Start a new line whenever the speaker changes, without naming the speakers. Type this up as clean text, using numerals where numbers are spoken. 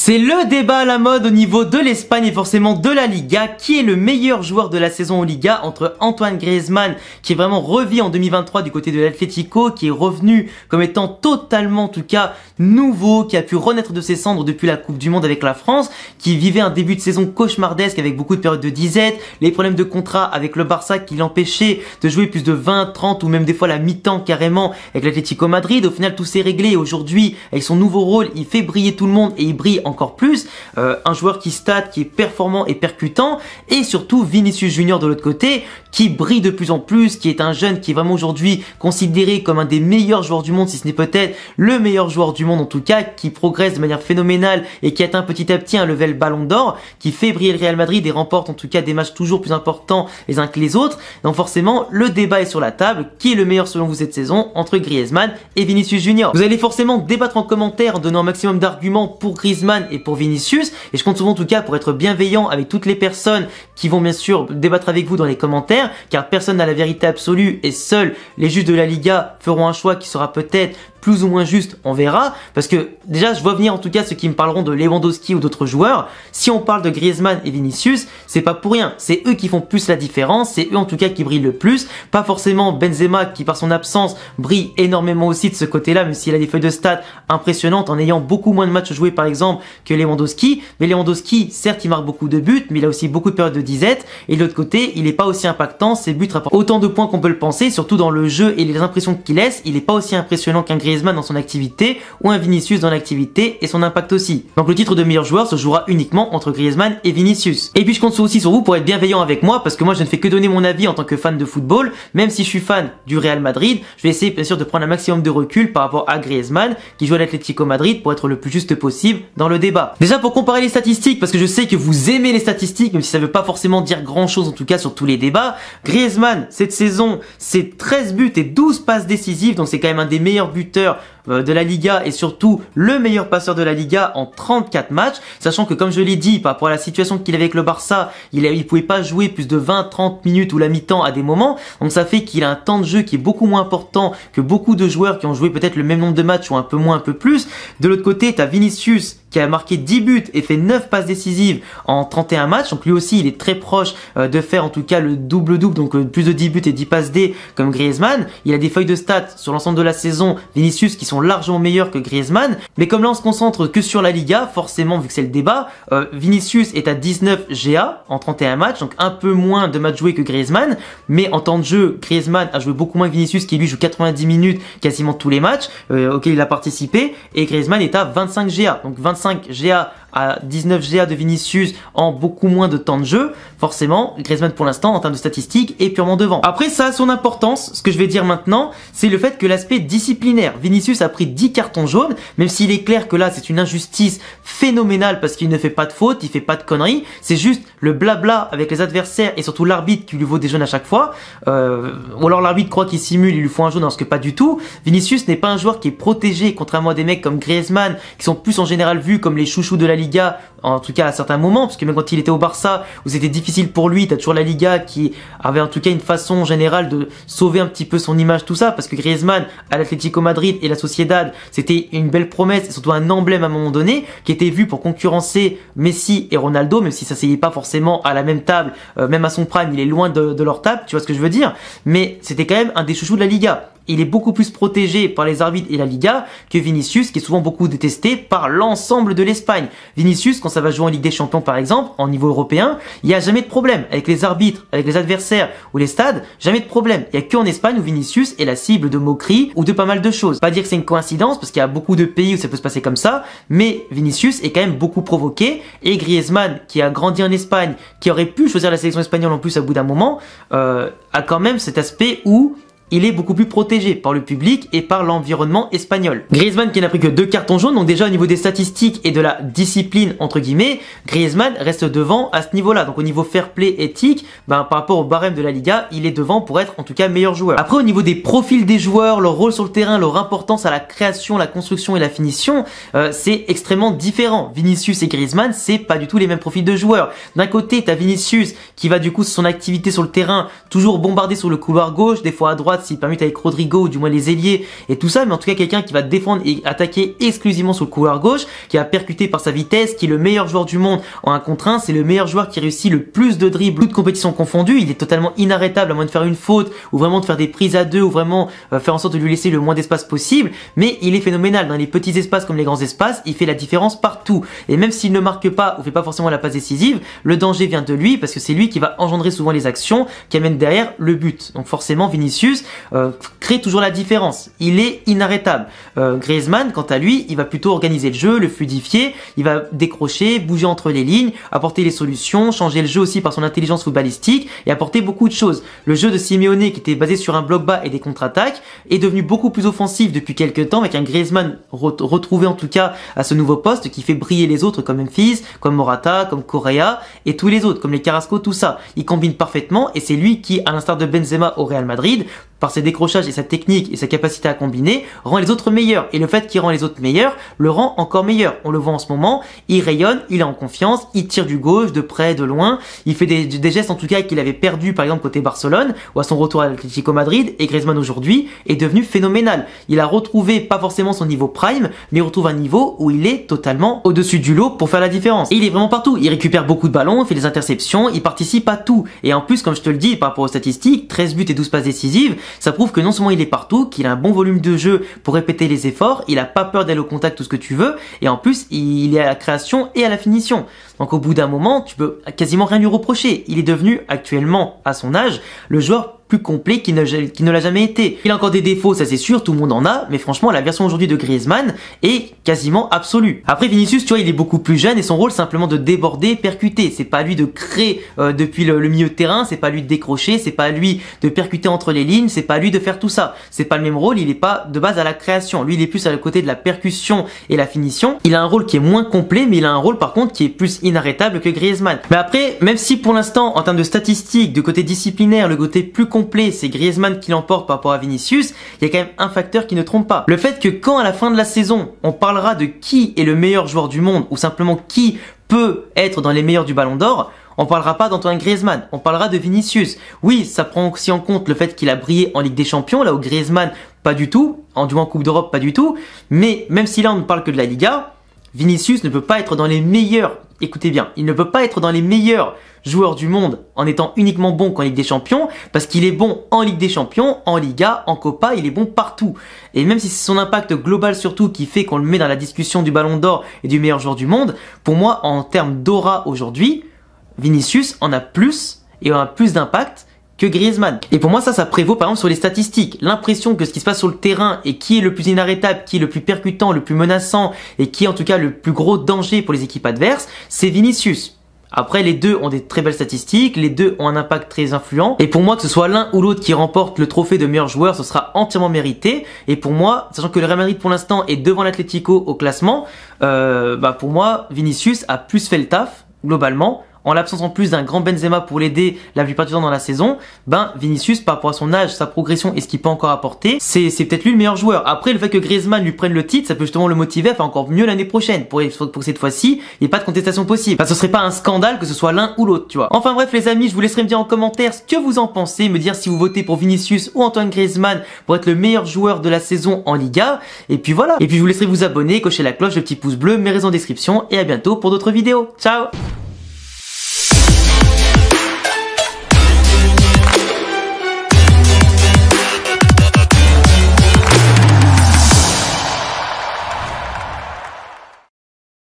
C'est le débat à la mode au niveau de l'Espagne et forcément de la Liga. Qui est le meilleur joueur de la saison en Liga entre Antoine Griezmann, qui est vraiment revu en 2023 du côté de l'Atlético, qui est revenu comme étant totalement en tout cas nouveau, qui a pu renaître de ses cendres depuis la Coupe du Monde avec la France, qui vivait un début de saison cauchemardesque avec beaucoup de périodes de disette, les problèmes de contrat avec le Barça qui l'empêchait de jouer plus de 20, 30 ou même des fois la mi-temps carrément avec l'Atlético Madrid. Au final tout s'est réglé et aujourd'hui avec son nouveau rôle il fait briller tout le monde et il brille encore plus, un joueur qui stat, qui est performant et percutant, et surtout Vinicius Junior de l'autre côté qui brille de plus en plus, qui est un jeune qui est vraiment aujourd'hui considéré comme un des meilleurs joueurs du monde, si ce n'est peut-être le meilleur joueur du monde en tout cas, qui progresse de manière phénoménale et qui atteint petit à petit un level Ballon d'Or, qui fait briller le Real Madrid et remporte en tout cas des matchs toujours plus importants les uns que les autres. Donc forcément le débat est sur la table, qui est le meilleur selon vous cette saison entre Griezmann et Vinicius Junior. Vous allez forcément débattre en commentaire en donnant un maximum d'arguments pour Griezmann et pour Vinicius, et je compte souvent en tout cas pour être bienveillant avec toutes les personnes qui vont bien sûr débattre avec vous dans les commentaires, car personne n'a la vérité absolue et seuls les juges de la Liga feront un choix qui sera peut-être plus ou moins juste, on verra, parce que déjà je vois venir en tout cas ceux qui me parleront de Lewandowski ou d'autres joueurs. Si on parle de Griezmann et Vinicius, c'est pas pour rien, c'est eux qui font plus la différence, c'est eux en tout cas qui brillent le plus, pas forcément Benzema qui par son absence brille énormément aussi de ce côté-là, même s'il a des feuilles de stats impressionnantes en ayant beaucoup moins de matchs joués par exemple que Lewandowski. Mais Lewandowski, certes il marque beaucoup de buts, mais il a aussi beaucoup de périodes de disette, et de l'autre côté il est pas aussi impactant, ses buts rapportent autant de points qu'on peut le penser, surtout dans le jeu et les impressions qu'il laisse, il est pas aussi impressionnant qu'un Griezmann dans son activité ou un Vinicius dans l'activité et son impact aussi. Donc le titre de meilleur joueur se jouera uniquement entre Griezmann et Vinicius. Et puis je compte aussi sur vous pour être bienveillant avec moi, parce que moi je ne fais que donner mon avis en tant que fan de football, même si je suis fan du Real Madrid, je vais essayer bien sûr de prendre un maximum de recul par rapport à Griezmann qui joue à l'Atlético Madrid pour être le plus juste possible dans le débat. Déjà pour comparer les statistiques, parce que je sais que vous aimez les statistiques, même si ça veut pas forcément dire grand chose en tout cas sur tous les débats, Griezmann cette saison c'est 13 buts et 12 passes décisives, donc c'est quand même un des meilleurs buteurs de la Liga et surtout le meilleur passeur de la Liga en 34 matchs, sachant que comme je l'ai dit par rapport à la situation qu'il avait avec le Barça, il pouvait pas jouer plus de 20-30 minutes ou la mi-temps à des moments, donc ça fait qu'il a un temps de jeu qui est beaucoup moins important que beaucoup de joueurs qui ont joué peut-être le même nombre de matchs ou un peu moins, un peu plus. De l'autre côté t'as Vinicius qui a marqué 10 buts et fait 9 passes décisives en 31 matchs, donc lui aussi il est très proche de faire en tout cas le double-double, donc plus de 10 buts et 10 passes D comme Griezmann. Il a des feuilles de stats sur l'ensemble de la saison, Vinicius, qui sont largement meilleurs que Griezmann, mais comme là on se concentre que sur la Liga, forcément vu que c'est le débat, Vinicius est à 19 GA en 31 matchs, donc un peu moins de matchs joués que Griezmann, mais en temps de jeu, Griezmann a joué beaucoup moins que Vinicius qui lui joue 90 minutes quasiment tous les matchs auxquels il a participé, et Griezmann est à 25 GA, donc 25 GA à 19 GA de Vinicius en beaucoup moins de temps de jeu. Forcément Griezmann pour l'instant en termes de statistiques est purement devant. Après ça a son importance, ce que je vais dire maintenant c'est le fait que l'aspect disciplinaire, Vinicius a pris 10 cartons jaunes, même s'il est clair que là c'est une injustice phénoménale parce qu'il ne fait pas de faute, il fait pas de conneries, c'est juste le blabla avec les adversaires et surtout l'arbitre qui lui vaut des jaunes à chaque fois, ou alors l'arbitre croit qu'il simule, il lui faut un jaune alors que pas du tout. Vinicius n'est pas un joueur qui est protégé, contrairement à des mecs comme Griezmann qui sont plus en général vus comme les chouchous de la Liga, en tout cas à certains moments, parce que même quand il était au Barça où c'était difficile pour lui, t'as toujours la Liga qui avait en tout cas une façon générale de sauver un petit peu son image, tout ça, parce que Griezmann à l'Atlético Madrid et la Sociedad c'était une belle promesse et surtout un emblème à un moment donné qui était vu pour concurrencer Messi et Ronaldo, même si ça s'ayait pas forcément à la même table, même à son prime il est loin de leur table, tu vois ce que je veux dire, mais c'était quand même un des chouchous de la Liga. Il est beaucoup plus protégé par les arbitres et la Liga que Vinicius, qui est souvent beaucoup détesté par l'ensemble de l'Espagne. Vinicius, quand ça va jouer en Ligue des Champions par exemple, en niveau européen, il n'y a jamais de problème avec les arbitres, avec les adversaires ou les stades, jamais de problème. Il n'y a qu'en Espagne où Vinicius est la cible de moqueries ou de pas mal de choses. Pas dire que c'est une coïncidence, parce qu'il y a beaucoup de pays où ça peut se passer comme ça, mais Vinicius est quand même beaucoup provoqué, et Griezmann, qui a grandi en Espagne, qui aurait pu choisir la sélection espagnole en plus à bout d'un moment, a quand même cet aspect où il est beaucoup plus protégé par le public et par l'environnement espagnol. Griezmann qui n'a pris que 2 cartons jaunes, donc déjà au niveau des statistiques et de la discipline entre guillemets, Griezmann reste devant à ce niveau-là. Donc au niveau fair play éthique, par rapport au barème de la Liga, il est devant pour être en tout cas meilleur joueur. Après au niveau des profils des joueurs, leur rôle sur le terrain, leur importance à la création, la construction et la finition, c'est extrêmement différent. Vinicius et Griezmann, c'est pas du tout les mêmes profils de joueurs. D'un côté, t'as Vinicius qui va du coup son activité sur le terrain toujours bombarder sur le couloir gauche, des fois à droite, droite s'il permute avec Rodrigo ou du moins les ailiers et tout ça, mais en tout cas quelqu'un qui va défendre et attaquer exclusivement sur le couloir gauche, qui va percuter par sa vitesse, qui est le meilleur joueur du monde en 1 contre 1, c'est le meilleur joueur qui réussit le plus de dribbles, toutes compétitions confondues, il est totalement inarrêtable à moins de faire une faute ou vraiment de faire des prises à deux ou vraiment faire en sorte de lui laisser le moins d'espace possible, mais il est phénoménal dans les petits espaces comme les grands espaces, il fait la différence partout et même s'il ne marque pas ou fait pas forcément la passe décisive, le danger vient de lui parce que c'est lui qui va engendrer souvent les actions qui amènent derrière le but. Donc forcément Vinicius crée toujours la différence, il est inarrêtable. Griezmann quant à lui, il va plutôt organiser le jeu, le fluidifier, il va décrocher, bouger entre les lignes, apporter les solutions, changer le jeu aussi par son intelligence footballistique et apporter beaucoup de choses. Le jeu de Simeone qui était basé sur un bloc bas et des contre-attaques est devenu beaucoup plus offensif depuis quelques temps avec un Griezmann retrouvé en tout cas à ce nouveau poste qui fait briller les autres comme Memphis, comme Morata, comme Correa et tous les autres comme les Carrasco, tout ça. Il combine parfaitement et c'est lui qui, à l'instar de Benzema au Real Madrid, par ses décrochages et sa technique et sa capacité à combiner, rend les autres meilleurs. Et le fait qu'il rend les autres meilleurs, le rend encore meilleur. On le voit en ce moment, il rayonne, il est en confiance, il tire du gauche, de près, de loin. Il fait des gestes en tout cas qu'il avait perdu par exemple côté Barcelone ou à son retour à l'Atlético Madrid. Et Griezmann aujourd'hui est devenu phénoménal. Il a retrouvé pas forcément son niveau prime, mais il retrouve un niveau où il est totalement au-dessus du lot pour faire la différence. Et il est vraiment partout. Il récupère beaucoup de ballons, il fait des interceptions, il participe à tout. Et en plus, comme je te le dis, par rapport aux statistiques, 13 buts et 12 passes décisives, ça prouve que non seulement il est partout, qu'il a un bon volume de jeu pour répéter les efforts, il a pas peur d'aller au contact, tout ce que tu veux, et en plus il est à la création et à la finition. Donc au bout d'un moment, tu peux quasiment rien lui reprocher. Il est devenu actuellement, à son âge, le joueur plus complet qu'il ne l'a jamais été. Il a encore des défauts, ça c'est sûr, tout le monde en a, mais franchement la version aujourd'hui de Griezmann est quasiment absolue. Après Vinicius, tu vois, il est beaucoup plus jeune et son rôle c'est simplement de déborder, percuter. C'est pas à lui de créer depuis le milieu de terrain, c'est pas à lui de décrocher, c'est pas à lui de percuter entre les lignes, c'est pas à lui de faire tout ça. C'est pas le même rôle, il est pas de base à la création. Lui il est plus à le côté de la percussion et la finition. Il a un rôle qui est moins complet, mais il a un rôle par contre qui est plus inarrêtable que Griezmann. Mais après, même si pour l'instant en termes de statistiques, de côté disciplinaire, le côté plus complet, c'est Griezmann qui l'emporte par rapport à Vinicius, il y a quand même un facteur qui ne trompe pas. Le fait que quand à la fin de la saison, on parlera de qui est le meilleur joueur du monde ou simplement qui peut être dans les meilleurs du Ballon d'Or, on parlera pas d'Antoine Griezmann, on parlera de Vinicius. Oui, ça prend aussi en compte le fait qu'il a brillé en Ligue des Champions, là où Griezmann pas du tout, du moins en Coupe d'Europe pas du tout, mais même si là on ne parle que de la Liga, Vinicius ne peut pas être dans les meilleurs, écoutez bien, il ne peut pas être dans les meilleurs joueurs du monde en étant uniquement bon qu'en Ligue des Champions, parce qu'il est bon en Ligue des Champions, en Liga, en Copa, il est bon partout. Et même si c'est son impact global surtout qui fait qu'on le met dans la discussion du Ballon d'Or et du meilleur joueur du monde, pour moi en termes d'aura aujourd'hui, Vinicius en a plus et en a plus d'impact que Griezmann. Et pour moi ça prévaut par exemple sur les statistiques. L'impression que ce qui se passe sur le terrain et qui est le plus inarrêtable, qui est le plus percutant, le plus menaçant et qui est en tout cas le plus gros danger pour les équipes adverses, c'est Vinicius. Après, les deux ont des très belles statistiques, les deux ont un impact très influent. Et pour moi, que ce soit l'un ou l'autre qui remporte le trophée de meilleur joueur, ce sera entièrement mérité. Et pour moi, sachant que le Real Madrid pour l'instant est devant l'Atlético au classement, pour moi, Vinicius a plus fait le taf, globalement. En l'absence en plus d'un grand Benzema pour l'aider la plupart du temps dans la saison, Vinicius par rapport à son âge, sa progression et ce qu'il peut encore apporter, c'est peut-être lui le meilleur joueur. Après le fait que Griezmann lui prenne le titre, ça peut justement le motiver à faire encore mieux l'année prochaine pour que cette fois-ci, il n'y ait pas de contestation possible. Enfin, ce serait pas un scandale que ce soit l'un ou l'autre, tu vois. Enfin bref les amis, je vous laisserai me dire en commentaire ce que vous en pensez, me dire si vous votez pour Vinicius ou Antoine Griezmann pour être le meilleur joueur de la saison en Liga. Et puis voilà. Et puis je vous laisserai vous abonner, cocher la cloche, le petit pouce bleu, mes réseaux en description et à bientôt pour d'autres vidéos. Ciao!